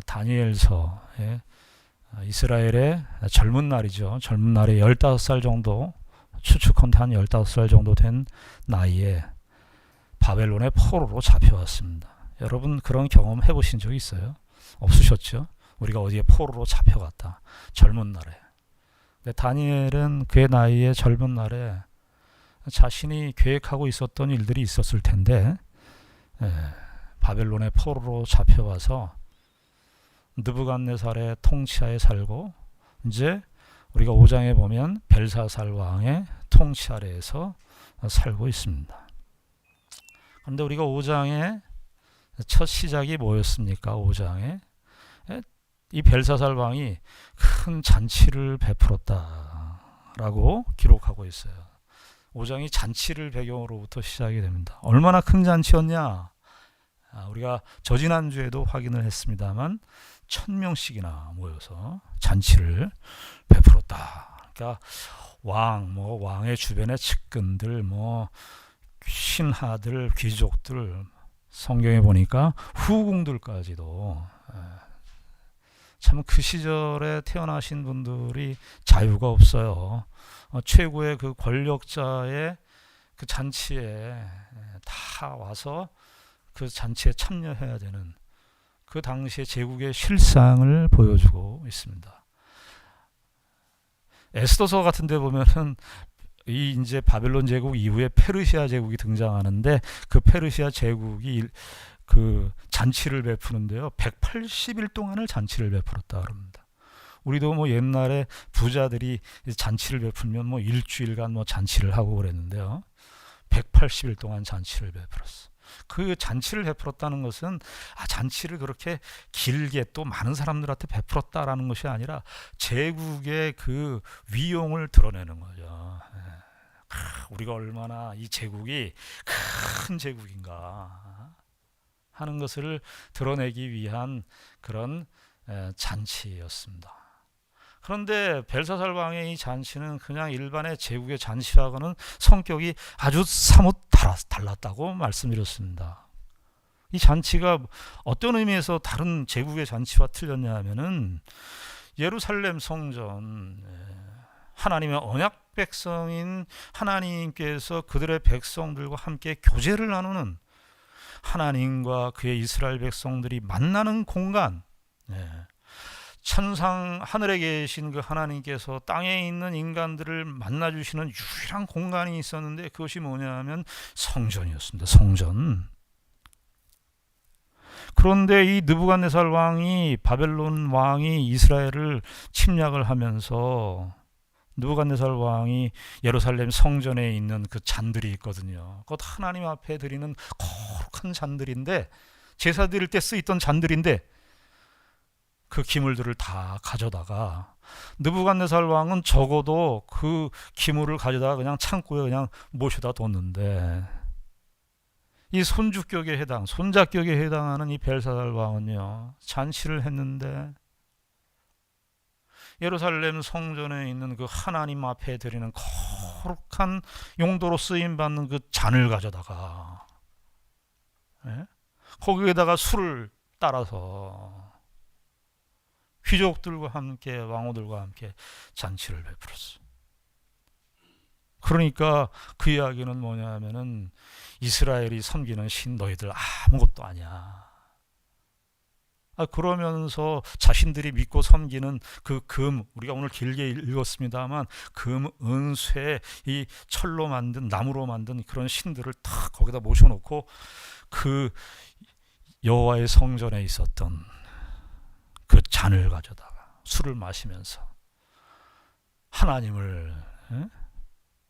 다니엘서 이스라엘의 젊은 날이죠. 젊은 날에 15살 정도, 추측컨대 한 15살 정도 된 나이에 바벨론의 포로로 잡혀왔습니다. 여러분 그런 경험 해보신 적 있어요? 없으셨죠? 우리가 어디에 포로로 잡혀갔다. 젊은 날에. 근데 다니엘은 그의 나이에 젊은 날에 자신이 계획하고 있었던 일들이 있었을 텐데 바벨론의 포로로 잡혀와서 느부갓네살의 통치하에 살고 이제 우리가 5장에 보면 벨사살 왕의 통치 아래에서 살고 있습니다. 그런데 우리가 5장의 첫 시작이 뭐였습니까? 5장에 이 벨사살 왕이 큰 잔치를 베풀었다라고 기록하고 있어요. 5장이 잔치를 배경으로부터 시작이 됩니다. 얼마나 큰 잔치였냐? 우리가 저지난주에도 확인을 했습니다만 1000명씩이나 모여서 잔치를 베풀었다. 그러니까 왕의 주변의 측근들, 신하들, 귀족들, 성경에 보니까 후궁들까지도 참 그 시절에 태어나신 분들이 자유가 없어요. 최고의 그 권력자의 그 잔치에 다 와서 그 잔치에 참여해야 되는 그 당시의 제국의 실상을 보여주고 있습니다. 에스더서 같은 데 보면은 이 이제 바벨론 제국 이후에 페르시아 제국이 등장하는데 그 페르시아 제국이 그 잔치를 베푸는데요. 180일 동안을 잔치를 베풀었다 그럽니다. 우리도 옛날에 부자들이 잔치를 베풀면 일주일간 잔치를 하고 그랬는데요. 180일 동안 잔치를 베풀었어. 그 잔치를 베풀었다는 것은 잔치를 그렇게 길게 또 많은 사람들한테 베풀었다라는 것이 아니라 제국의 그 위용을 드러내는 거죠. 우리가 얼마나 이 제국이 큰 제국인가 하는 것을 드러내기 위한 그런 잔치였습니다. 그런데 벨사살 왕의 이 잔치는 그냥 일반의 제국의 잔치와는 성격이 아주 사뭇 달랐다고 말씀드렸습니다. 이 잔치가 어떤 의미에서 다른 제국의 잔치와 틀렸냐 하면은 예루살렘 성전, 하나님의 언약 백성인 하나님께서 그들의 백성들과 함께 교제를 나누는 하나님과 그의 이스라엘 백성들이 만나는 공간, 천상 하늘에 계신 그 하나님께서 땅에 있는 인간들을 만나주시는 유일한 공간이 있었는데 그것이 뭐냐 하면 성전이었습니다. 성전. 그런데 이 느부갓네살 왕이, 바벨론 왕이 이스라엘을 침략을 하면서 느부갓네살 왕이 예루살렘 성전에 있는 그 잔들이 있거든요. 그것 하나님 앞에 드리는 거룩한 잔들인데, 제사 드릴 때 쓰이던 잔들인데 그 기물들을 다 가져다가 느부갓네살 왕은 적어도 그 기물을 가져다가 그냥 창고에 그냥 모셔다 뒀는데, 이 손주격에 손자격에 해당하는 이 벨사살 왕은요, 잔치를 했는데 예루살렘 성전에 있는 그 하나님 앞에 드리는 거룩한 용도로 쓰임 받는 그 잔을 가져다가 거기에다가 술을 따라서 귀족들과 함께, 왕후들과 함께 잔치를 베풀었어. 그러니까 그 이야기는 뭐냐 하면은 이스라엘이 섬기는 신 너희들 아무것도 아니야. 그러면서 자신들이 믿고 섬기는 그 금, 우리가 오늘 길게 읽었습니다만 금, 은, 쇠, 이 철로 만든, 나무로 만든 그런 신들을 다 거기다 모셔놓고 그 여호와의 성전에 있었던 그 잔을 가져다가 술을 마시면서 하나님을,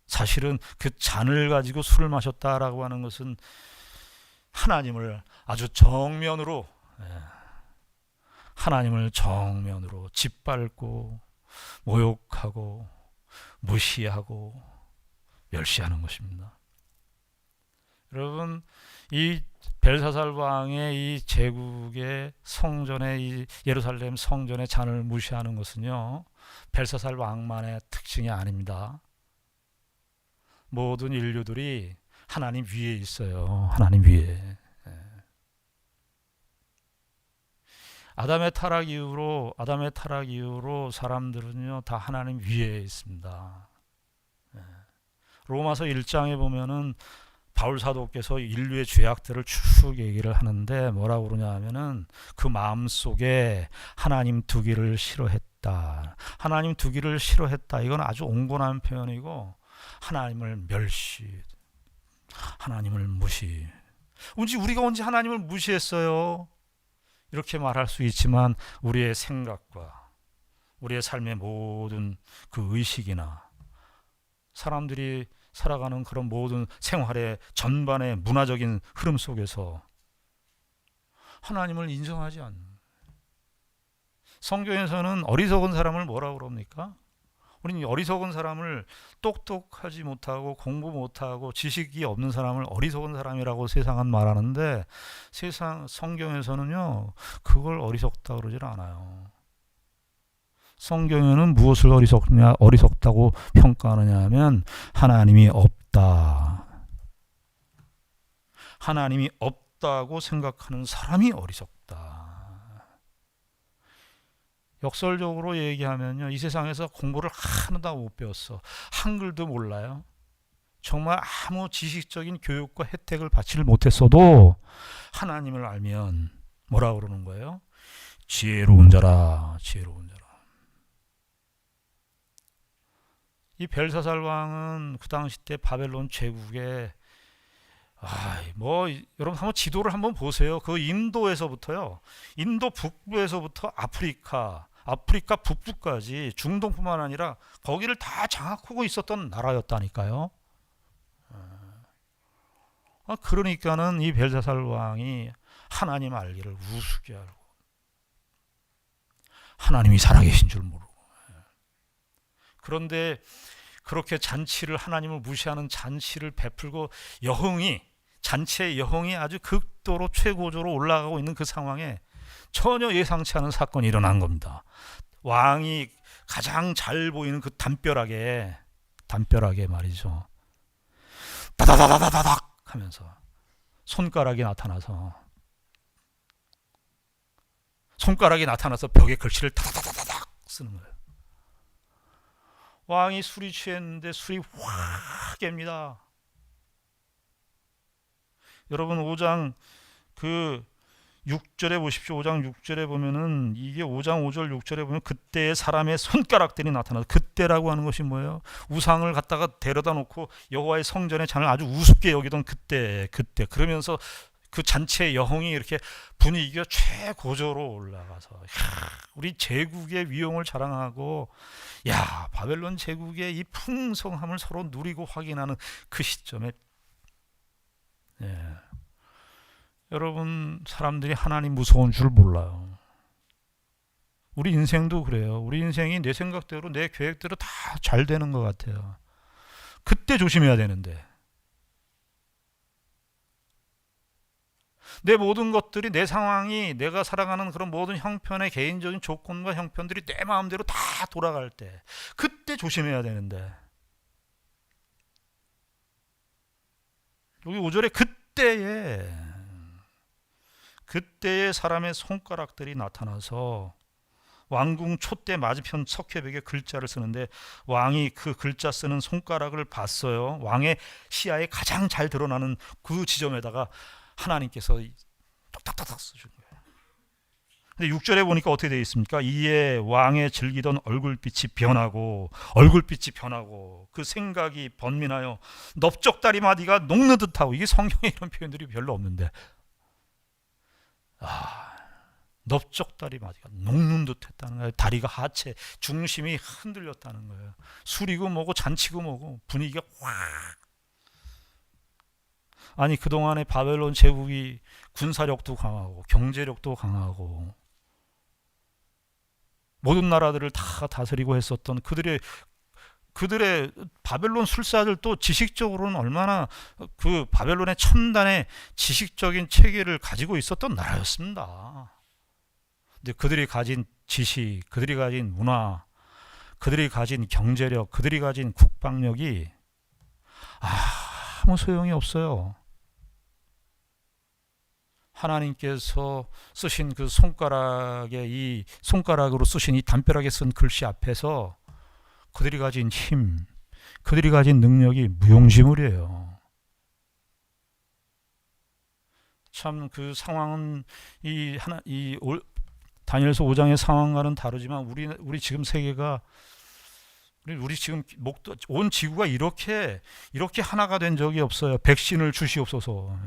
사실은 그 잔을 가지고 술을 마셨다라고 하는 것은 하나님을 아주 정면으로, 하나님을 정면으로 짓밟고 모욕하고 무시하고 멸시하는 것입니다. 여러분, 이 벨사살 왕의 이 제국의 성전의, 이 예루살렘 성전의 잔을 무시하는 것은요, 벨사살 왕만의 특징이 아닙니다. 모든 인류들이 하나님 위에 있어요. 하나님 위에. 아담의 타락 이후로 사람들은요 다 하나님 위에 있습니다. 예. 로마서 1장에 보면은 바울 사도께서 인류의 죄악들을 쭉 얘기를 하는데 뭐라고 그러냐 하면은 그 마음속에 하나님 두기를 싫어했다. 하나님 두기를 싫어했다. 이건 아주 온건한 표현이고 하나님을 멸시, 하나님을 무시. 우리가 언제 하나님을 무시했어요? 이렇게 말할 수 있지만 우리의 생각과 우리의 삶의 모든 그 의식이나 사람들이 살아가는 그런 모든 생활의 전반의 문화적인 흐름 속에서 하나님을 인정하지 않는, 성경에서는 어리석은 사람을 뭐라고 그럽니까? 우리는 어리석은 사람을 똑똑하지 못하고 공부 못하고 지식이 없는 사람을 어리석은 사람이라고 세상은 말하는데 성경에서는요 그걸 어리석다고 그러질 않아요. 성경에는 무엇을 어리석다고 평가하느냐 하면 하나님이 없다. 하나님이 없다고 생각하는 사람이 어리석다. 역설적으로 얘기하면요, 이 세상에서 공부를 하나도 못 배웠어. 한글도 몰라요. 정말 아무 지식적인 교육과 혜택을 받지를 못했어도 하나님을 알면 뭐라고 그러는 거예요? 지혜로운 자라, 지혜로운 자라. 이 벨사살 왕은 그 당시 때 바벨론 제국에 여러분 한번 지도를 한번 보세요. 그 인도에서부터요, 인도 북부에서부터 아프리카 북부까지 중동뿐만 아니라 거기를 다 장악하고 있었던 나라였다니까요. 그러니까는 이 벨사살 왕이 하나님 알기를 우습게 알고 하나님이 살아계신 줄 모르고, 그런데 그렇게 하나님을 무시하는 잔치를 베풀고 잔치의 여흥이 아주 극도로 최고조로 올라가고 있는 그 상황에 전혀 예상치 않은 사건이 일어난 겁니다. 왕이 가장 잘 보이는 그 담벼락에 말이죠, 다다다다다닥 하면서 손가락이 나타나서 벽에 글씨를 다다다다닥 쓰는 거예요. 왕이 술이 취했는데 술이 확 깹니다. 여러분 5장 6절에 보십시오. 5장 6절에 보면은 이게 5장 5절 6절에 보면 그때의 사람의 손가락들이 나타나서, 그때라고 하는 것이 뭐예요? 우상을 갖다가 데려다 놓고 여호와의 성전의 잔을 아주 우습게 여기던 그때 그러면서 그 잔치의 여흥이 이렇게 분위기가 최고조로 올라가서 우리 제국의 위용을 자랑하고 바벨론 제국의 이 풍성함을 서로 누리고 확인하는 그 시점에 여러분, 사람들이 하나님 무서운 줄 몰라요. 우리 인생도 그래요. 우리 인생이 내 생각대로 내 계획대로 다 잘 되는 것 같아요. 그때 조심해야 되는데, 내 모든 것들이, 내 상황이, 내가 살아가는 그런 모든 형편의 개인적인 조건과 형편들이 내 마음대로 다 돌아갈 때, 그때 조심해야 되는데, 여기 5절에 그때의 사람의 손가락들이 나타나서 왕궁 촛대 맞은편 석회벽에 글자를 쓰는데, 왕이 그 글자 쓰는 손가락을 봤어요. 왕의 시야에 가장 잘 드러나는 그 지점에다가 하나님께서 톡톡톡 쓰신 거예요. 근데 6절에 보니까 어떻게 되어 있습니까? 이에 왕의 즐기던 얼굴빛이 변하고 그 생각이 번민하여 넓적다리 마디가 녹는 듯하고, 이게 성경에 이런 표현들이 별로 없는데, 넓적다리 마디가 녹는 듯 했다는 거예요. 다리가 하체 중심이 흔들렸다는 거예요. 술이고 뭐고 잔치고 뭐고 분위기가 확. 아니, 그동안에 바벨론 제국이 군사력도 강하고 경제력도 강하고 모든 나라들을 다 다스리고 했었던 그들의 바벨론 술사들도 지식적으로는 얼마나 그 바벨론의 첨단의 지식적인 체계를 가지고 있었던 나라였습니다. 근데 그들이 가진 지식, 그들이 가진 문화, 그들이 가진 경제력, 그들이 가진 국방력이 아무 소용이 없어요. 하나님께서 쓰신 그 손가락에 이 손가락으로 쓰신 이 담벼락에 쓴 글씨 앞에서 그들이 가진 힘, 그들이 가진 능력이 무용지물이에요. 참 그 상황은 다니엘서 5장의 상황과는 다르지만 우리 지금 세계가 우리 지금 온 지구가 이렇게 하나가 된 적이 없어요. 백신을 주시옵소서.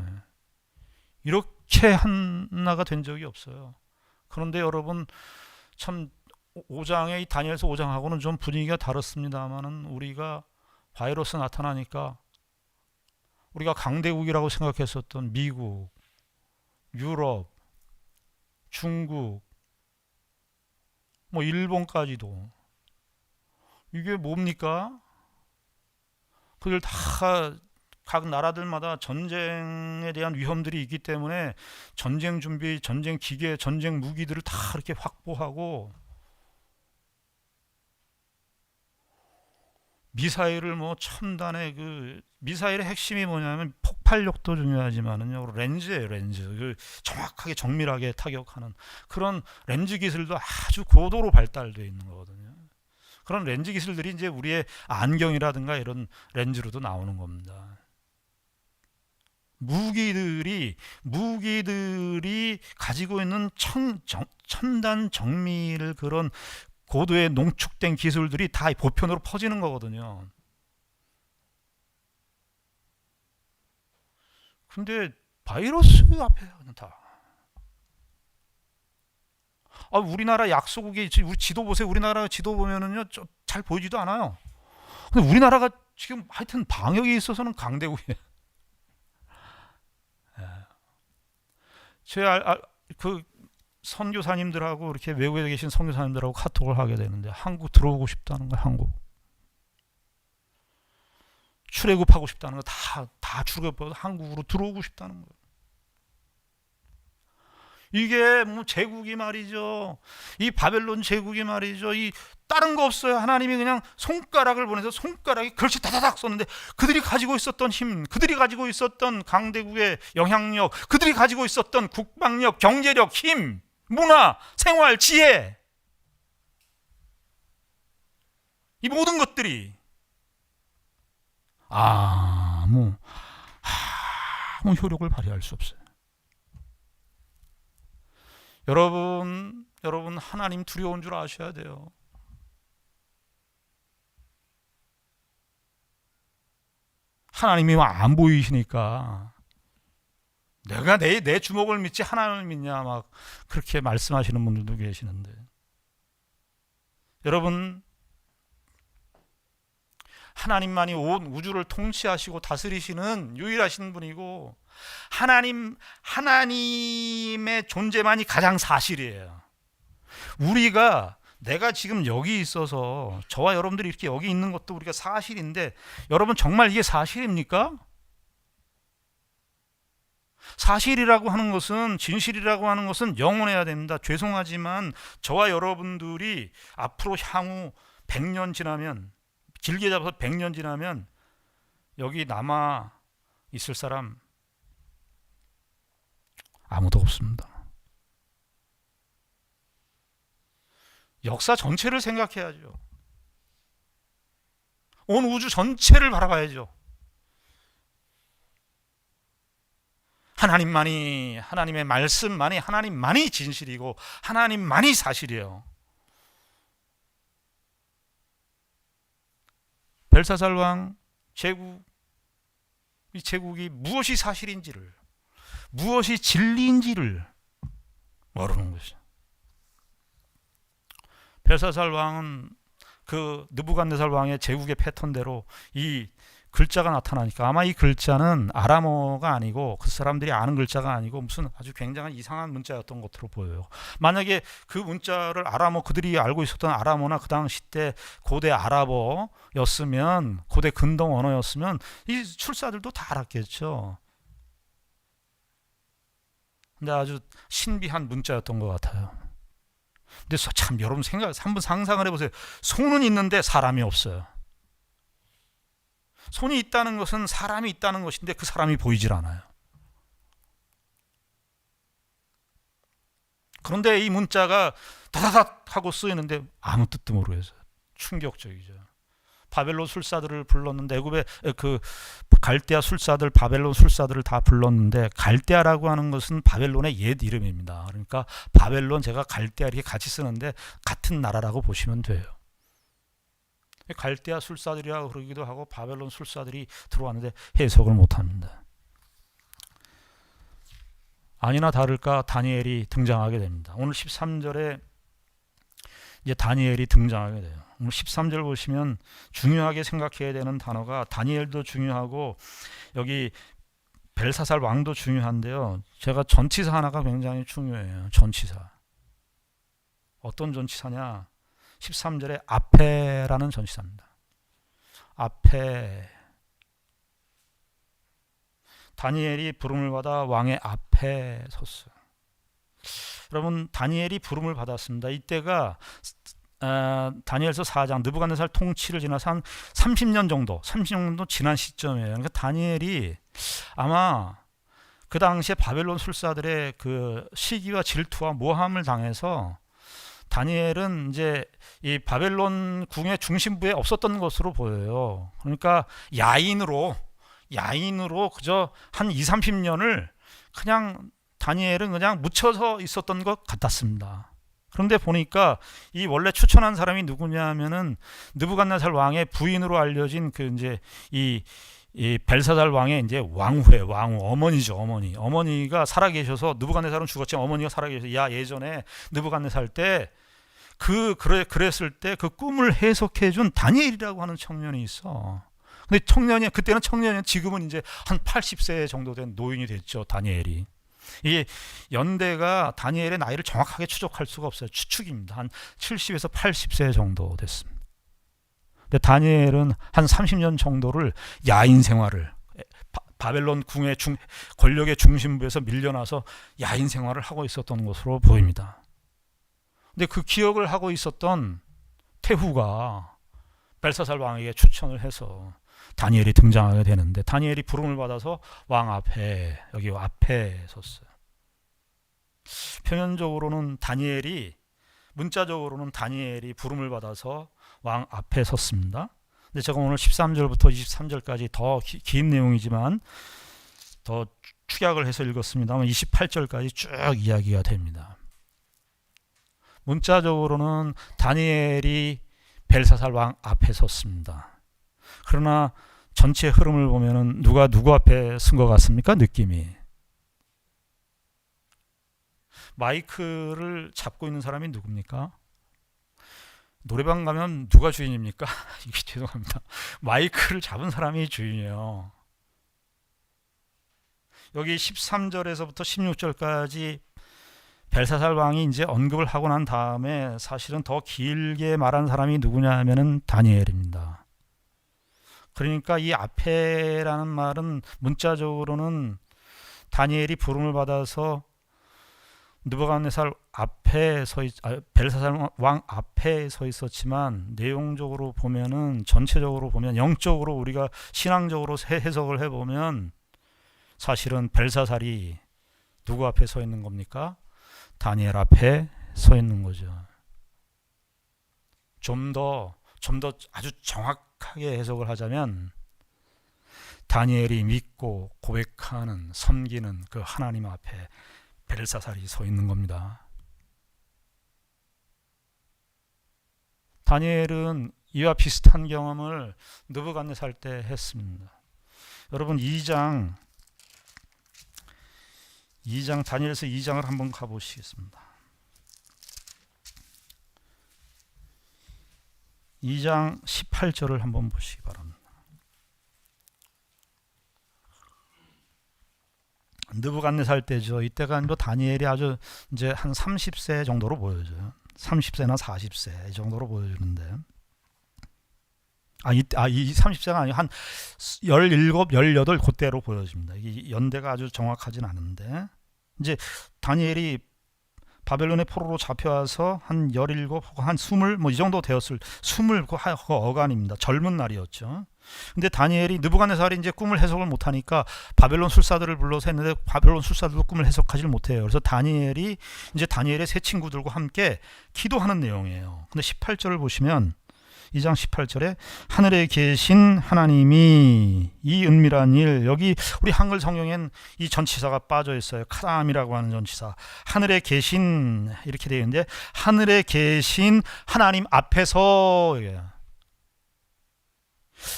이렇게 하나가 된 적이 없어요. 그런데 여러분 참 5장의 다니엘서 5장하고는 좀 분위기가 다릅니다만은 우리가 바이러스 나타나니까 우리가 강대국이라고 생각했었던 미국, 유럽, 중국, 뭐 일본까지도 이게 뭡니까? 그들 다 각 나라들마다 전쟁에 대한 위험들이 있기 때문에 전쟁 준비, 전쟁 기계, 전쟁 무기들을 다 이렇게 확보하고 미사일을 뭐 첨단의 그 미사일의 핵심이 뭐냐면 폭발력도 중요하지만은요 렌즈예요. 렌즈. 그 정확하게 정밀하게 타격하는 그런 렌즈 기술도 아주 고도로 발달되어 있는 거거든요. 그런 렌즈 기술들이 이제 우리의 안경이라든가 이런 렌즈로도 나오는 겁니다. 무기들이 가지고 있는 첨단 정밀 그런 고도의 농축된 기술들이 다 보편으로 퍼지는 거거든요. 근데 바이러스 앞에 다. 우리나라 약소국이 우리 지도 보세요. 우리나라 지도 보면은요 잘 보이지도 않아요. 근데 우리나라가 지금 하여튼 방역에 있어서는 강대국이에요. 그 선교사님들하고 이렇게 외국에 계신 선교사님들하고 카톡을 하게 되는데 한국 들어오고 싶다는 거예요. 한국 출애굽하고 싶다는 거 다 출애굽해서 한국으로 들어오고 싶다는 거예요. 이게 뭐 제국이 말이죠. 이 바벨론 제국이 말이죠. 이 다른 거 없어요. 하나님이 그냥 손가락을 보내서 손가락이 글씨 다다닥 썼는데 그들이 가지고 있었던 힘, 그들이 가지고 있었던 강대국의 영향력, 그들이 가지고 있었던 국방력, 경제력, 힘, 문화, 생활, 지혜, 이 모든 것들이 아무 효력을 발휘할 수 없어요. 여러분 하나님 두려운 줄 아셔야 돼요. 하나님이 안 보이시니까 내가 내 주먹을 믿지 하나님을 믿냐 막 그렇게 말씀하시는 분들도 계시는데 여러분 하나님만이 온 우주를 통치하시고 다스리시는 유일하신 분이고 하나님의 존재만이 가장 사실이에요. 내가 지금 여기 있어서 저와 여러분들이 이렇게 여기 있는 것도 우리가 사실인데 여러분 정말 이게 사실입니까? 사실이라고 하는 것은 진실이라고 하는 것은 영원해야 됩니다. 죄송하지만 저와 여러분들이 앞으로 향후 100년 지나면 길게 잡아서 100년 지나면 여기 남아 있을 사람 아무도 없습니다. 역사 전체를 생각해야죠. 온 우주 전체를 바라봐야죠. 하나님의 말씀만이 하나님만이 진실이고 하나님만이 사실이에요. 벨사살 왕 제국, 이 제국이 무엇이 사실인지를 무엇이 진리인지를 모르는 것이죠. 벨사살 왕은 그 느부갓네살 왕의 제국의 패턴대로 이 글자가 나타나니까 아마 이 글자는 아람어가 아니고 그 사람들이 아는 글자가 아니고 무슨 아주 굉장한 이상한 문자였던 것으로 보여요. 만약에 그 문자를 그들이 알고 있었던 아람어나 그 당시 때 고대 아랍어였으면 고대 근동 언어였으면 이 출사들도 다 알았겠죠. 근데 아주 신비한 문자였던 것 같아요. 근데 참 여러분 한번 상상을 해보세요. 손은 있는데 사람이 없어요. 손이 있다는 것은 사람이 있다는 것인데 그 사람이 보이질 않아요. 그런데 이 문자가 다다닥 하고 쓰이는데 아무 뜻도 모르겠어요. 충격적이죠. 바벨론 술사들을 불렀는데, 애굽의 그 갈대아 술사들, 바벨론 술사들을 다 불렀는데, 갈대아라고 하는 것은 바벨론의 옛 이름입니다. 그러니까 바벨론, 제가 갈대아 이렇게 같이 쓰는데 같은 나라라고 보시면 돼요. 갈대아 술사들이라고 그러기도 하고 바벨론 술사들이 들어왔는데 해석을 못합니다. 아니나 다를까 다니엘이 등장하게 됩니다. 오늘 13절에 이제 다니엘이 등장하게 돼요. 오늘 13절 보시면 중요하게 생각해야 되는 단어가, 다니엘도 중요하고 여기 벨사살 왕도 중요한데요. 제가 전치사 하나가 굉장히 중요해요. 전치사. 어떤 전치사냐? 13절에 앞에라는 전치사입니다. 앞에. 다니엘이 부름을 받아 왕의 앞에 섰어요. 여러분, 다니엘이 부름을 받았습니다. 이때가 다니엘서 4장 느부갓네살 통치를 지나서 한 30년 정도 지난 시점이에요. 그러니까 다니엘이 아마 그 당시에 바벨론 술사들의 그 시기와 질투와 모함을 당해서, 다니엘은 이제 이 바벨론 궁의 중심부에 없었던 것으로 보여요. 그러니까 야인으로 그저 한 2, 30년을 그냥 다니엘은 그냥 묻혀서 있었던 것 같았습니다. 그런데 보니까 이 원래 추천한 사람이 누구냐 하면은 느부갓네살 왕의 부인으로 알려진 그 이제 이 벨사살 왕의 이제 왕후 어머니죠. 어머니가 살아계셔서, 느부갓네살은 죽었지만 어머니가 살아계셔서, 야, 예전에 느부갓네살 때 그랬을 때 그 꿈을 해석해 준 다니엘이라고 하는 청년이 있어. 근데 그때는 청년이, 지금은 이제 한 80세 정도 된 노인이 됐죠, 다니엘이. 이 연대가 다니엘의 나이를 정확하게 추적할 수가 없어요. 추측입니다. 한 70에서 80세 정도 됐습니다. 근데 다니엘은 한 30년 정도를 야인 생활을, 바벨론 궁의 권력의 중심부에서 밀려나서 야인 생활을 하고 있었던 것으로 보입니다. 근데 그 기억을 하고 있었던 태후가 벨사살 왕에게 추천을 해서 다니엘이 등장하게 되는데, 다니엘이 부름을 받아서 왕 앞에, 여기 앞에 섰어요. 표면적으로는 문자적으로는 다니엘이 부름을 받아서 왕 앞에 섰습니다. 근데 제가 오늘 13절부터 23절까지 더 긴 내용이지만 더 축약을 해서 읽었습니다만 28절까지 쭉 이야기가 됩니다. 문자적으로는 다니엘이 벨사살 왕 앞에 섰습니다. 그러나 전체 흐름을 보면은 누가 누구 앞에 쓴 것 같습니까? 느낌이. 마이크를 잡고 있는 사람이 누굽니까? 노래방 가면 누가 주인입니까? 이게 죄송합니다. 마이크를 잡은 사람이 주인이에요. 여기 13절에서부터 16절까지 벨사살 왕이 이제 언급을 하고 난 다음에 사실은 더 길게 말한 사람이 누구냐 하면은 다니엘입니다. 그러니까 이 앞에라는 말은 문자적으로는 다니엘이 부름을 받아서 느부갓네살 앞에 벨사살 왕 앞에 서 있었지만, 내용적으로 보면은, 전체적으로 보면, 영적으로 우리가 신앙적으로 해석을 해보면 사실은 벨사살이 누구 앞에 서 있는 겁니까? 다니엘 앞에 서 있는 거죠. 좀 더 아주 정확하게 해석을 하자면, 다니엘이 믿고 고백하는, 섬기는 그 하나님 앞에 벨사살이 서 있는 겁니다. 다니엘은 이와 비슷한 경험을 느부갓네살 때 했습니다. 여러분, 2장 다니엘서 2장을 한번 가보시겠습니다. 2장 18절을 한번 보시기 바랍니다. 느부갓네살 때죠. 이때가 뭐 다니엘이 아주 이제 한 30세 정도로 보여져요. 30세나 40세 이 정도로 보여주는데, 이 30세가 아니고 한 17, 18 그때로 보여집니다. 이 연대가 아주 정확하진 않은데, 이제 다니엘이 바벨론의 포로로 잡혀와서 한 17, 한 20, 뭐 이 정도 되었을 20 어간입니다. 젊은 날이었죠. 근데 다니엘이 느부갓네살이 이제 꿈을 해석을 못하니까 바벨론 술사들을 불러서 했는데 바벨론 술사들도 꿈을 해석하지 못해요. 그래서 다니엘이 이제 다니엘의 세 친구들과 함께 기도하는 내용이에요. 근데 18절을 보시면 2장 18절에 하늘에 계신 하나님이 이 은밀한 일, 여기 우리 한글 성경엔 이 전치사가 빠져 있어요. 카람이라고 하는 전치사. 하늘에 계신 이렇게 되어 있는데 하늘에 계신 하나님 앞에서,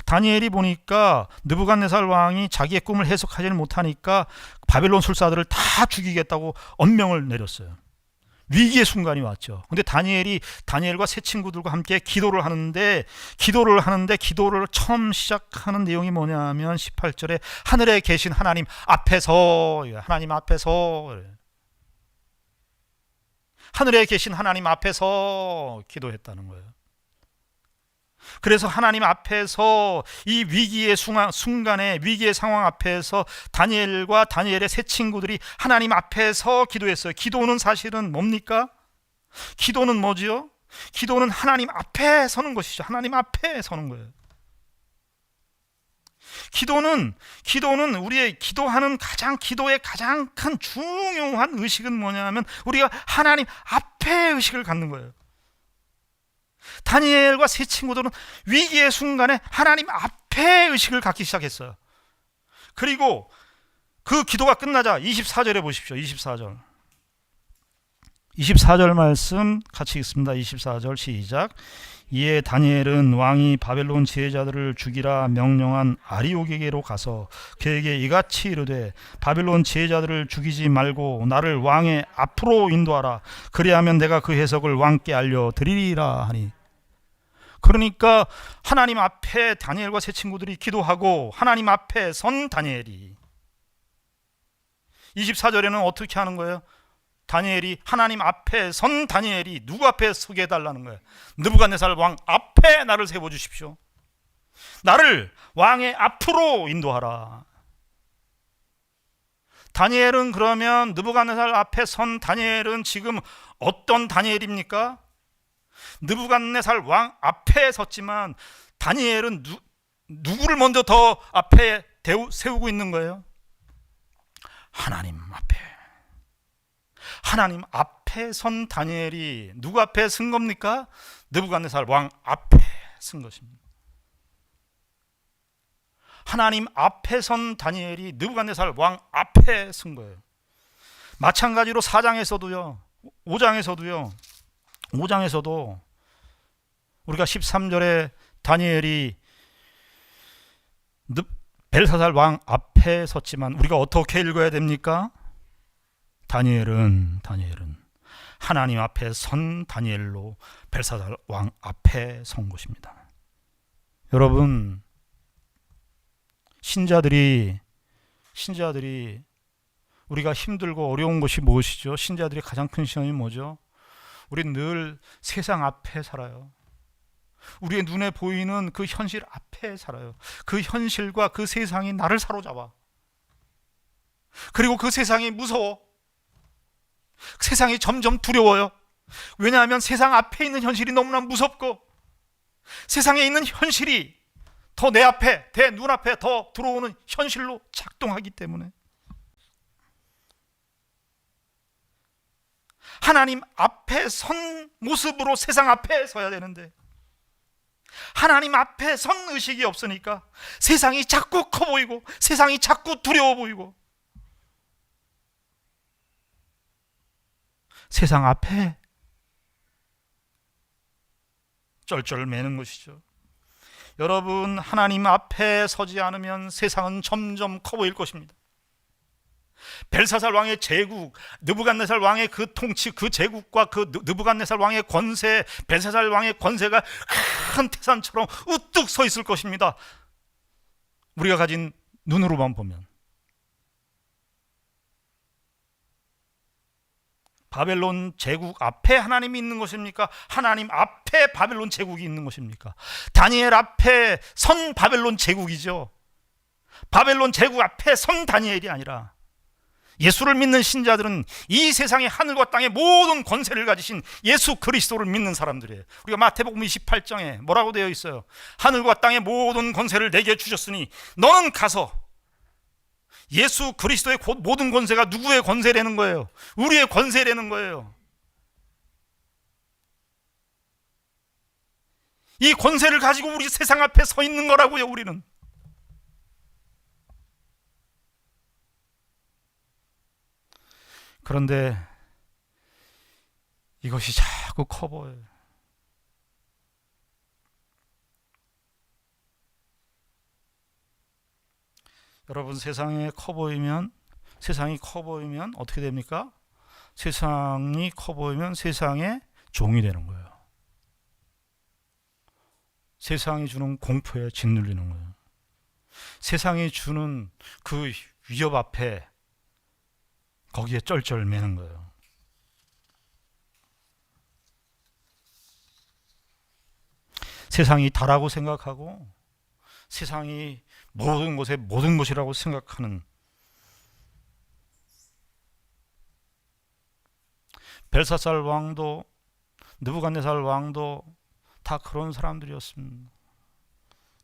다니엘이 보니까 느부갓네살 왕이 자기의 꿈을 해석하지는 못하니까 바벨론 술사들을 다 죽이겠다고 언명을 내렸어요. 위기의 순간이 왔죠. 근데 다니엘과 세 친구들과 함께 기도를 하는데 기도를 처음 시작하는 내용이 뭐냐면 18절에 하늘에 계신 하나님 앞에서, 하늘에 계신 하나님 앞에서 기도했다는 거예요. 그래서 하나님 앞에서 이 위기의 순간에, 위기의 상황 앞에서 다니엘과 다니엘의 세 친구들이 하나님 앞에서 기도했어요. 기도는 사실은 뭡니까? 기도는 뭐지요? 기도는 하나님 앞에 서는 것이죠. 하나님 앞에 서는 거예요. 기도는 우리의 기도의 가장 큰 중요한 의식은 뭐냐면 우리가 하나님 앞에 의식을 갖는 거예요. 다니엘과 세 친구들은 위기의 순간에 하나님 앞에 의식을 갖기 시작했어요. 그리고 그 기도가 끝나자 24절에 보십시오. 24절 말씀 같이 읽습니다. 24절 시작. 이에 다니엘은 왕이 바벨론 지혜자들을 죽이라 명령한 아리옥에게로 가서 그에게 이같이 이르되 바벨론 지혜자들을 죽이지 말고 나를 왕의 앞으로 인도하라. 그리하면 내가 그 해석을 왕께 알려드리리라 하니. 그러니까 하나님 앞에 다니엘과 세 친구들이 기도하고 하나님 앞에 선 다니엘이 24절에는 어떻게 하는 거예요? 하나님 앞에 선 다니엘이 누구 앞에 서게 해달라는 거예요? 느부갓네살 왕 앞에 나를 세워주십시오. 나를 왕의 앞으로 인도하라. 다니엘은 그러면 느부갓네살 앞에 선 다니엘은 지금 어떤 다니엘입니까? 느부갓네살 왕 앞에 섰지만 다니엘은 누구를 먼저 더 앞에 세우고 있는 거예요? 하나님 앞에 선 다니엘이 누구 앞에 선 겁니까? 느부갓네살 왕 앞에 선 것입니다. 하나님 앞에 선 다니엘이 느부갓네살 왕 앞에 선 거예요. 마찬가지로 4장에서도요, 5장에서도 우리가 13절에 다니엘이 벨사살 왕 앞에 섰지만 우리가 어떻게 읽어야 됩니까? 다니엘은 하나님 앞에 선 다니엘로 벨사살 왕 앞에 선 것입니다. 여러분, 신자들이 우리가 힘들고 어려운 것이 무엇이죠? 신자들이 가장 큰 시험이 뭐죠? 우린 늘 세상 앞에 살아요. 우리의 눈에 보이는 그 현실 앞에 살아요. 그 현실과 그 세상이 나를 사로잡아. 그리고 그 세상이 무서워. 세상이 점점 두려워요. 왜냐하면 세상 앞에 있는 현실이 너무나 무섭고 세상에 있는 현실이 더 내 눈앞에 더 들어오는 현실로 작동하기 때문에 하나님 앞에 선 모습으로 세상 앞에 서야 되는데 하나님 앞에 선 의식이 없으니까 세상이 자꾸 커 보이고 세상이 자꾸 두려워 보이고 세상 앞에 쩔쩔매는 것이죠. 여러분, 하나님 앞에 서지 않으면 세상은 점점 커 보일 것입니다. 벨사살 왕의 제국, 느부갓네살 왕의 그 통치, 그 제국과 그 느부갓네살 왕의 권세, 벨사살 왕의 권세가 큰 태산처럼 우뚝 서 있을 것입니다. 우리가 가진 눈으로만 보면. 바벨론 제국 앞에 하나님이 있는 것입니까? 하나님 앞에 바벨론 제국이 있는 것입니까? 다니엘 앞에 선 바벨론 제국이죠. 바벨론 제국 앞에 선 다니엘이 아니라 예수를 믿는 신자들은 이 세상의 하늘과 땅의 모든 권세를 가지신 예수 그리스도를 믿는 사람들이에요. 우리가 마태복음 28장에 뭐라고 되어 있어요? 하늘과 땅의 모든 권세를 내게 주셨으니 너는 가서, 예수 그리스도의 모든 권세가 누구의 권세라는 거예요? 우리의 권세라는 거예요. 이 권세를 가지고 우리 세상 앞에 서 있는 거라고요. 우리는. 그런데 이것이 자꾸 커 보여요. 여러분, 세상이 커 보이면 어떻게 됩니까? 세상이 커 보이면 세상의 종이 되는 거예요. 세상이 주는 공포에 짓눌리는 거예요. 세상이 주는 그 위협 앞에 거기에 쩔쩔매는 거예요. 세상이 다라고 생각하고 세상이 모든 곳에 모든 것이라고 생각하는, 벨사살 왕도 느부갓네살 왕도 다 그런 사람들이었습니다.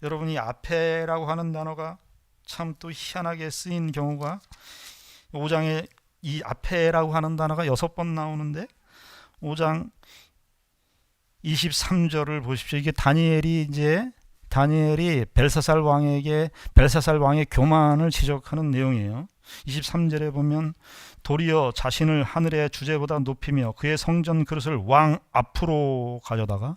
여러분, 이 앞에라고 하는 단어가 참 또 희한하게 쓰인 경우가 5장에 이 앞에라고 하는 단어가 6번 나오는데 5장 23절을 보십시오. 이게 다니엘이 벨사살 왕의 교만을 지적하는 내용이에요. 23절에 보면 도리어 자신을 하늘의 주제보다 높이며 그의 성전 그릇을 왕 앞으로 가져다가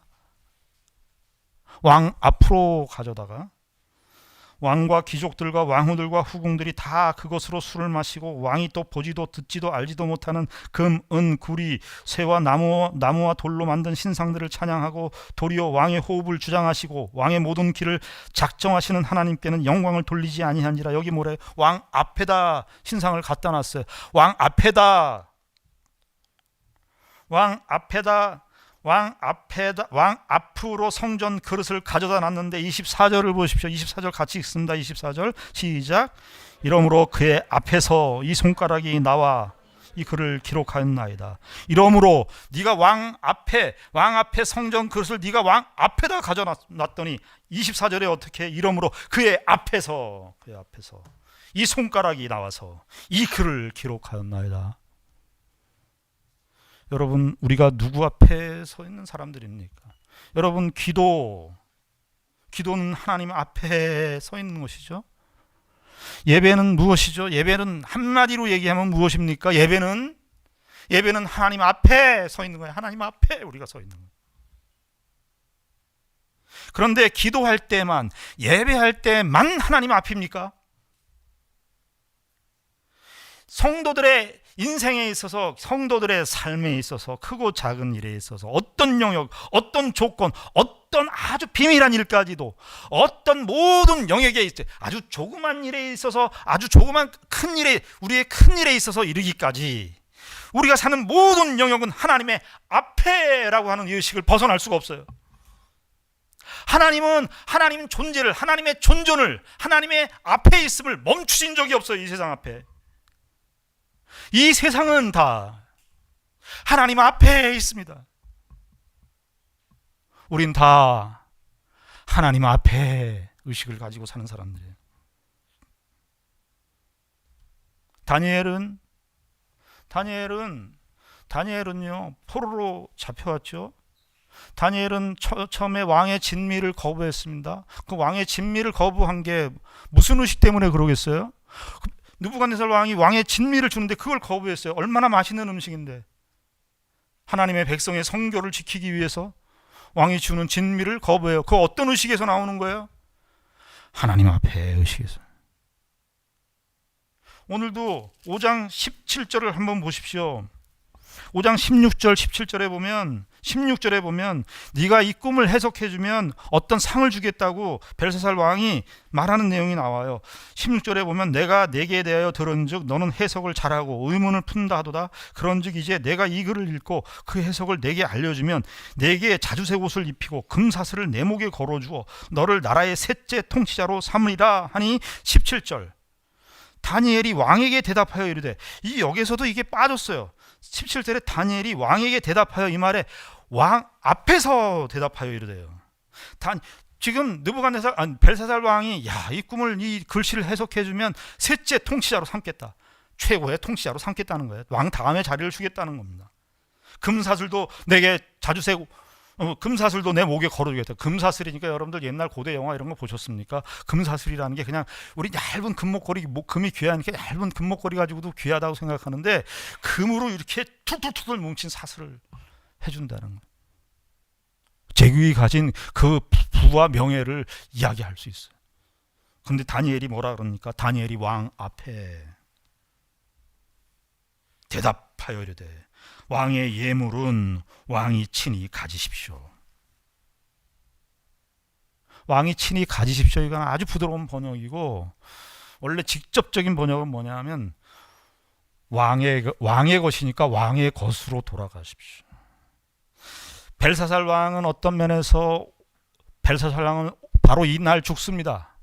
왕과 귀족들과 왕후들과 후궁들이 다 그것으로 술을 마시고 왕이 또 보지도 듣지도 알지도 못하는 금, 은, 구리, 쇠와 나무와 돌로 만든 신상들을 찬양하고 도리어 왕의 호흡을 주장하시고 왕의 모든 길을 작정하시는 하나님께는 영광을 돌리지 아니한지라. 여기 뭐래? 왕 앞에다 신상을 갖다 놨어요. 왕 앞으로 성전 그릇을 가져다 놨는데 24절을 보십시오. 24절 같이 읽습니다. 24절 시작. 이러므로 그의 앞에서 이 손가락이 나와 이 글을 기록하였나이다. 이러므로 네가 왕 앞에 성전 그릇을 네가 왕 앞에다 가져놨더니 24절에 어떻게? 이러므로 그의 앞에서 이 손가락이 나와서 이 글을 기록하였나이다. 여러분, 우리가 누구 앞에 서 있는 사람들입니까? 여러분, 기도는 하나님 앞에 서 있는 것이죠. 예배는 무엇이죠? 예배는 한마디로 얘기하면 무엇입니까? 예배는 하나님 앞에 서 있는 거예요. 하나님 앞에 우리가 서 있는 거예요. 그런데 기도할 때만, 예배할 때만 하나님 앞입니까? 성도들의 인생에 있어서, 성도들의 삶에 있어서, 크고 작은 일에 있어서, 어떤 영역, 어떤 조건, 어떤 아주 비밀한 일까지도, 어떤 모든 영역에 있어서, 아주 조그만 일에 있어서, 아주 조그만 큰 일에, 우리의 큰 일에 있어서 이르기까지 우리가 사는 모든 영역은 하나님의 앞에라고 하는 의식을 벗어날 수가 없어요. 하나님은 존재를, 하나님의 존존을, 하나님의 앞에 있음을 멈추신 적이 없어요. 이 세상 앞에. 이 세상은 다 하나님 앞에 있습니다. 우린 다 하나님 앞에 의식을 가지고 사는 사람들이에요. 다니엘은요 포로로 잡혀왔죠. 다니엘은 처음에 왕의 진미를 거부했습니다. 그 왕의 진미를 거부한 게 무슨 의식 때문에 그러겠어요? 느부갓네살 왕이 왕의 진미를 주는데 그걸 거부했어요. 얼마나 맛있는 음식인데. 하나님의 백성의 성교를 지키기 위해서 왕이 주는 진미를 거부해요. 그 어떤 의식에서 나오는 거예요? 하나님 앞에 의식에서. 오늘도 5장 17절을 한번 보십시오. 5장 16절 17절에 보면 네가 이 꿈을 해석해주면 어떤 상을 주겠다고 벨사살 왕이 말하는 내용이 나와요. 16절에 보면 내가 네게 대하여 들은즉 너는 해석을 잘하고 의문을 푼다 하도다. 그런즉 이제 내가 이 글을 읽고 그 해석을 네게 알려주면 네게 자주색 옷을 입히고 금사슬을 내 목에 걸어주어 너를 나라의 셋째 통치자로 삼으리라 하니 17절 다니엘이 왕에게 대답하여 이르되, 이 여기서도 이게 빠졌어요. 17절에 다니엘이 왕에게 대답하여, 이 말에 왕 앞에서 대답하여 이르대요. 지금 벨사살 왕이 이 꿈을, 이 글씨를 해석해 주면 셋째 통치자로 삼겠다, 최고의 통치자로 삼겠다는 거예요. 왕 다음에 자리를 주겠다는 겁니다. 금사슬도 내게 자주 세고, 금사슬도 내 목에 걸어주겠다. 금사슬이니까 여러분들 옛날 고대 영화 이런 거 보셨습니까? 금사슬이라는 게 그냥 우리 얇은 금목걸이, 금이 귀하니까 얇은 금목걸이 가지고도 귀하다고 생각하는데, 금으로 이렇게 툴툴툴 뭉친 사슬을 해준다는 거예요. 제국이 가진 그 부와 명예를 이야기할 수 있어요. 근데 다니엘이 뭐라 그러니까, 다니엘이 왕 앞에 대답하여 이르되, 왕의 예물은 왕이 친히 가지십시오. 왕이 친히 가지십시오, 이건 아주 부드러운 번역이고, 원래 직접적인 번역은 뭐냐면 왕의 것이니까 왕의 것으로 돌아가십시오. 벨사살 왕은 어떤 면에서, 벨사살 왕은 바로 이날 죽습니다.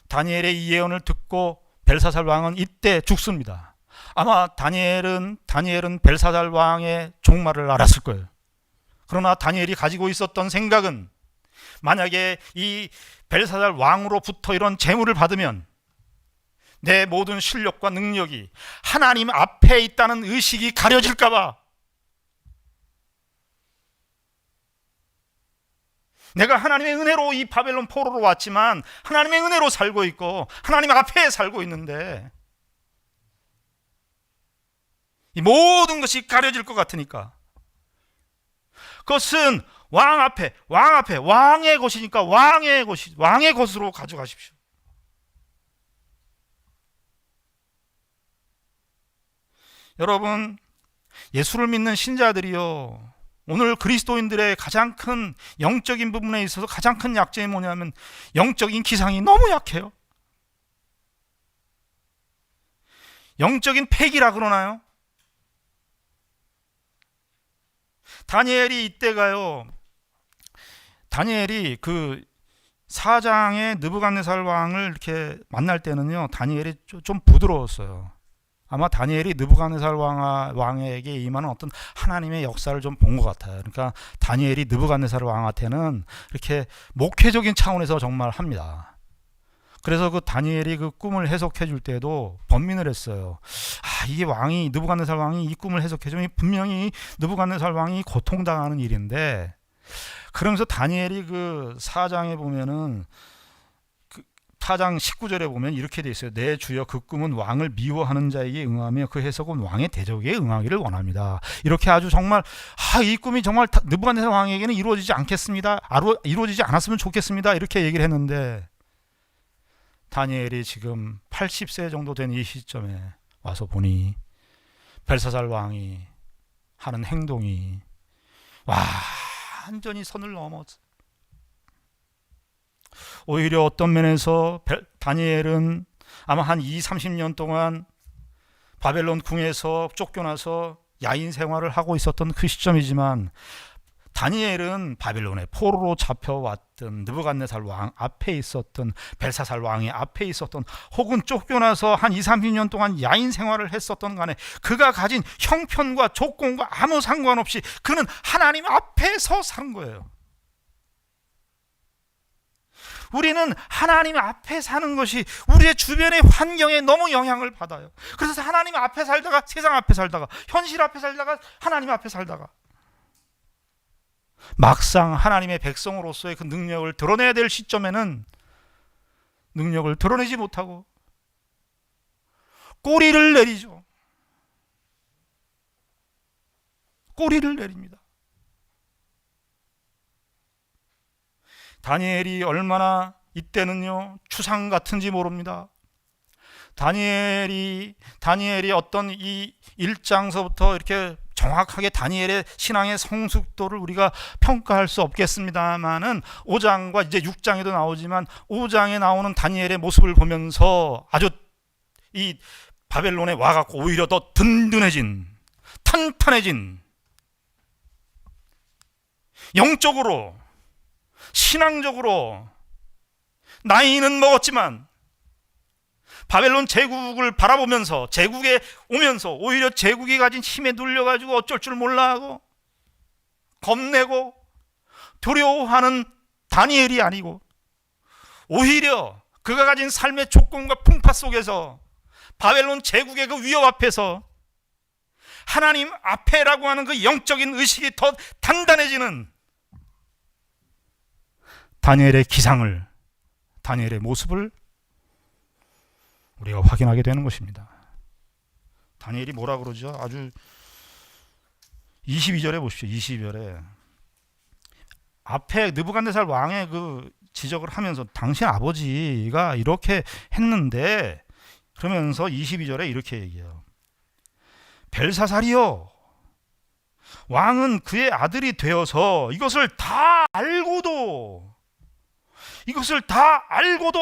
다니엘의 이 예언을 듣고 벨사살 왕은 이때 죽습니다. 아마 다니엘은 벨사살 왕의 종말을 알았을 거예요. 그러나 다니엘이 가지고 있었던 생각은, 만약에 이 벨사살 왕으로부터 이런 재물을 받으면 내 모든 실력과 능력이 하나님 앞에 있다는 의식이 가려질까 봐, 내가 하나님의 은혜로 이 바벨론 포로로 왔지만 하나님의 은혜로 살고 있고 하나님 앞에 살고 있는데 이 모든 것이 가려질 것 같으니까, 그것은 왕 앞에 왕의 것이니까 왕의 것으로 가져가십시오. 여러분, 예수를 믿는 신자들이요, 오늘 그리스도인들의 가장 큰 영적인 부분에 있어서 가장 큰 약점이 뭐냐면, 영적인 기상이 너무 약해요. 영적인 패기라 그러나요? 다니엘이 이때가요, 다니엘이 그 사장의 느부갓네살 왕을 이렇게 만날 때는요, 다니엘이 좀 부드러웠어요. 아마 다니엘이 느부갓네살 왕에게 임하는 어떤 하나님의 역사를 좀 본 것 같아요. 그러니까 다니엘이 느부갓네살 왕한테는 이렇게 목회적인 차원에서 정말 합니다. 그래서 그 다니엘이 그 꿈을 해석해 줄 때도 번민을 했어요. 이게 느부갓네살 왕이 이 꿈을 해석해 주면 분명히 느부갓네살 왕이 고통당하는 일인데, 그러면서 다니엘이 그 사장에 보면은, 그 4장 19절에 보면 이렇게 돼 있어요. 내 주여, 그 꿈은 왕을 미워하는 자에게 응하며 그 해석은 왕의 대적에게 응하기를 원합니다. 이렇게 아주 정말 이 꿈이 정말 느부갓네살 왕에게는 이루어지지 않겠습니다. 이루어지지 않았으면 좋겠습니다. 이렇게 얘기를 했는데, 다니엘이 지금 80세 정도 된 이 시점에 와서 보니 벨사살 왕이 하는 행동이 완전히 선을 넘었어. 오히려 어떤 면에서 다니엘은 아마 한 20-30년 동안 바벨론 궁에서 쫓겨나서 야인 생활을 하고 있었던 그 시점이지만, 다니엘은 바벨론의 포로로 잡혀왔던 느부갓네살 왕 앞에 있었던, 벨사살 왕의 앞에 있었던, 혹은 쫓겨나서 한 20-30년 동안 야인 생활을 했었던 간에 그가 가진 형편과 조건과 아무 상관없이 그는 하나님 앞에서 사는 거예요. 우리는 하나님 앞에 사는 것이 우리의 주변의 환경에 너무 영향을 받아요. 그래서 하나님 앞에 살다가, 세상 앞에 살다가, 현실 앞에 살다가, 하나님 앞에 살다가, 막상 하나님의 백성으로서의 그 능력을 드러내야 될 시점에는 능력을 드러내지 못하고 꼬리를 내리죠. 꼬리를 내립니다. 다니엘이 얼마나 이때는요 추상 같은지 모릅니다. 다니엘이 어떤 이 1장서부터 이렇게 정확하게 다니엘의 신앙의 성숙도를 우리가 평가할 수 없겠습니다만은 5장과 이제 6장에도 나오지만 5장에 나오는 다니엘의 모습을 보면서 아주 이 바벨론에 와갖고 오히려 더 든든해진, 탄탄해진, 영적으로, 신앙적으로 나이는 먹었지만 바벨론 제국을 바라보면서 제국에 오면서 오히려 제국이 가진 힘에 눌려가지고 어쩔 줄 몰라하고 겁내고 두려워하는 다니엘이 아니고 오히려 그가 가진 삶의 조건과 풍파 속에서 바벨론 제국의 그 위협 앞에서 하나님 앞에라고 하는 그 영적인 의식이 더 단단해지는 다니엘의 기상을, 다니엘의 모습을 우리가 확인하게 되는 것입니다. 다니엘이 뭐라 그러죠? 아주 22절에 보십시오. 22절에 앞에 느부갓네살 왕의 그 지적을 하면서 당신 아버지가 이렇게 했는데, 그러면서 22절에 이렇게 얘기해요. 벨사살이요, 왕은 그의 아들이 되어서 이것을 다 알고도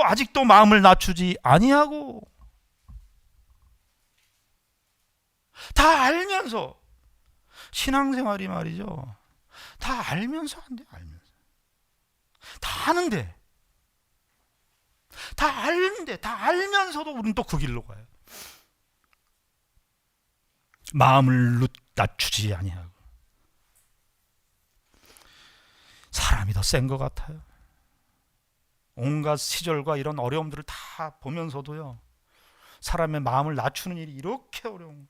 아직도 마음을 낮추지 아니하고, 다 알면서, 신앙생활이 말이죠, 다 알면서 안 돼. 알면서 다 아는데, 다 아는데, 다 알면서도 우리는 또 그 길로 가요. 마음을 낮추지 아니하고. 사람이 더 센 것 같아요. 온갖 시절과 이런 어려움들을 다 보면서도요, 사람의 마음을 낮추는 일이 이렇게 어려운 거예요.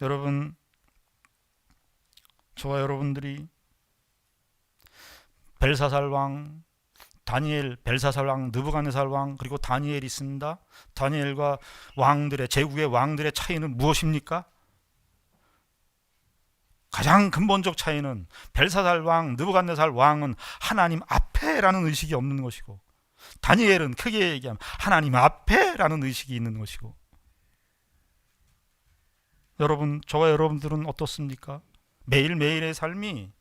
여러분, 저와 여러분들이 벨사살 왕, 다니엘, 벨사살 왕, 느부갓네살 왕, 그리고 다니엘이 있습니다. 다니엘과 왕들의, 제국의 왕들의 차이는 무엇입니까? 가장 근본적 차이는 벨사살 왕, 느부갓네살 왕은 하나님 앞에라는 의식이 없는 것이고, 다니엘은 크게 얘기하면 하나님 앞에라는 의식이 있는 것이고. 여러분, 저와 여러분들은 어떻습니까? 매일매일의 삶이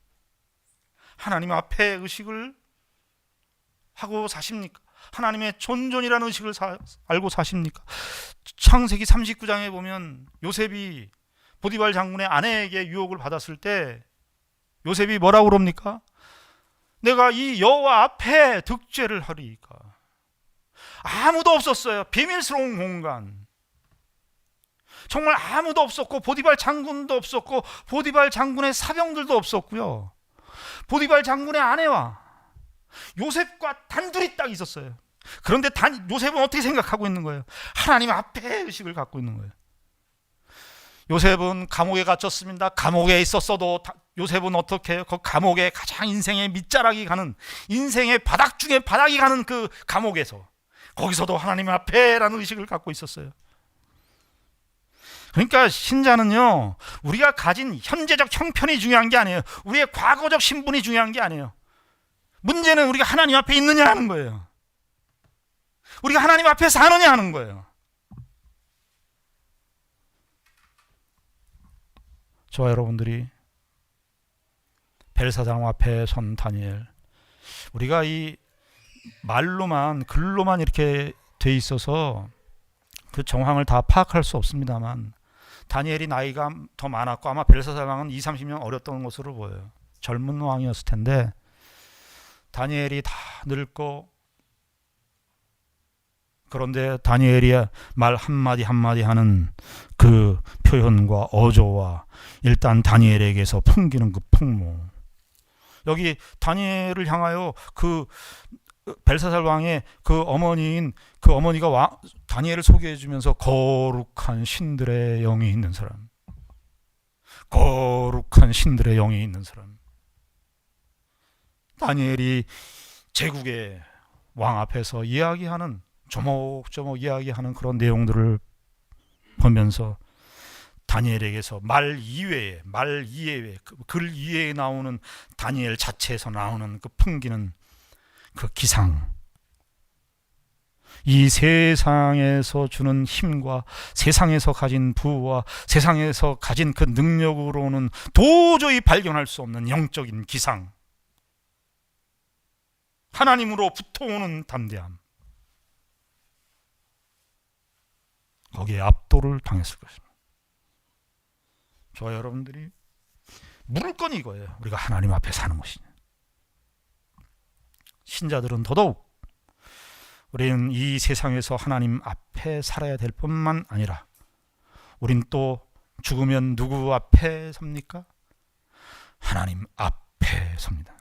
하나님 앞에 의식을 하고 사십니까? 하나님의 존존이라는 의식을 알고 사십니까? 창세기 39장에 보면 요셉이 보디발 장군의 아내에게 유혹을 받았을 때 요셉이 뭐라고 그럽니까? 내가 이 여호와 앞에 득죄를 하리이까. 아무도 없었어요. 비밀스러운 공간. 정말 아무도 없었고, 보디발 장군도 없었고, 보디발 장군의 사병들도 없었고요. 보디발 장군의 아내와 요셉과 단둘이 딱 있었어요. 그런데 요셉은 어떻게 생각하고 있는 거예요? 하나님 앞에 의식을 갖고 있는 거예요. 요셉은 감옥에 갇혔습니다. 감옥에 있었어도 요셉은 어떻게 해요? 그 감옥에 가장 인생의 밑자락이 가는, 인생의 바닥 중에 바닥이 가는 그 감옥에서, 거기서도 하나님 앞에라는 의식을 갖고 있었어요. 그러니까 신자는요, 우리가 가진 현재적 형편이 중요한 게 아니에요. 우리의 과거적 신분이 중요한 게 아니에요. 문제는 우리가 하나님 앞에 있느냐 하는 거예요. 우리가 하나님 앞에 사느냐 하는 거예요. 저와 여러분들이 벨사장 앞에 선 다니엘, 우리가 이 말로만, 글로만 이렇게 돼 있어서 그 정황을 다 파악할 수 없습니다만, 다니엘이 나이가 더 많았고 아마 벨사살 왕은 20-30년 어렸던 것으로 보여요. 젊은 왕이었을 텐데 다니엘이 다 늙고, 그런데 다니엘이 말 한마디 한마디 하는 그 표현과 어조와 일단 다니엘에게서 풍기는 그 풍모, 여기 다니엘을 향하여 그 벨사살 왕의 그 어머니인 그 어머니가 다니엘을 소개해 주면서 거룩한 신들의 영이 있는 사람, 거룩한 신들의 영이 있는 사람. 다니엘이 제국의 왕 앞에서 이야기하는, 조목조목 이야기하는 그런 내용들을 보면서 다니엘에게서 말 이외에, 글 이외에 나오는 다니엘 자체에서 나오는 그 풍기는 그 기상, 이 세상에서 주는 힘과 세상에서 가진 부와 세상에서 가진 그 능력으로는 도저히 발견할 수 없는 영적인 기상, 하나님으로부터 오는 담대함, 거기에 압도를 당했을 것입니다. 저와 여러분들이 물을 건 이거예요. 우리가 하나님 앞에 사는 것이냐. 신자들은 더더욱 우리는 이 세상에서 하나님 앞에 살아야 될 뿐만 아니라 우린 또 죽으면 누구 앞에 섭니까? 하나님 앞에 섭니다.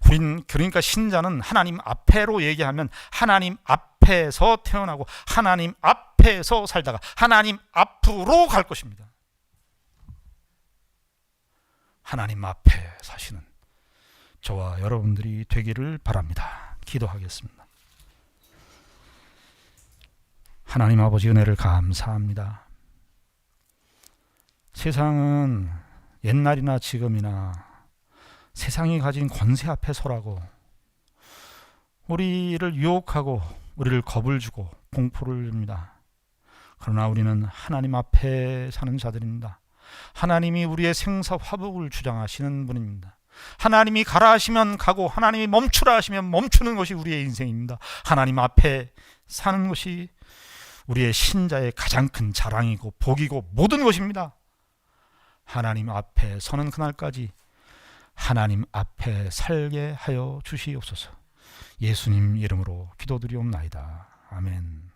우린 그러니까 신자는 하나님 앞에로 얘기하면 하나님 앞에서 태어나고 하나님 앞에서 살다가 하나님 앞으로 갈 것입니다. 하나님 앞에 사시는 저와 여러분들이 되기를 바랍니다. 기도하겠습니다. 하나님 아버지 은혜를 감사합니다. 세상은 옛날이나 지금이나 세상이 가진 권세 앞에 서라고 우리를 유혹하고 우리를 겁을 주고 공포를 줍니다. 그러나 우리는 하나님 앞에 사는 자들입니다. 하나님이 우리의 생사 화복을 주장하시는 분입니다. 하나님이 가라 하시면 가고 하나님이 멈추라 하시면 멈추는 것이 우리의 인생입니다. 하나님 앞에 사는 것이 우리의 신자의 가장 큰 자랑이고 복이고 모든 것입니다. 하나님 앞에 서는 그날까지 하나님 앞에 살게 하여 주시옵소서. 예수님 이름으로 기도드리옵나이다. 아멘.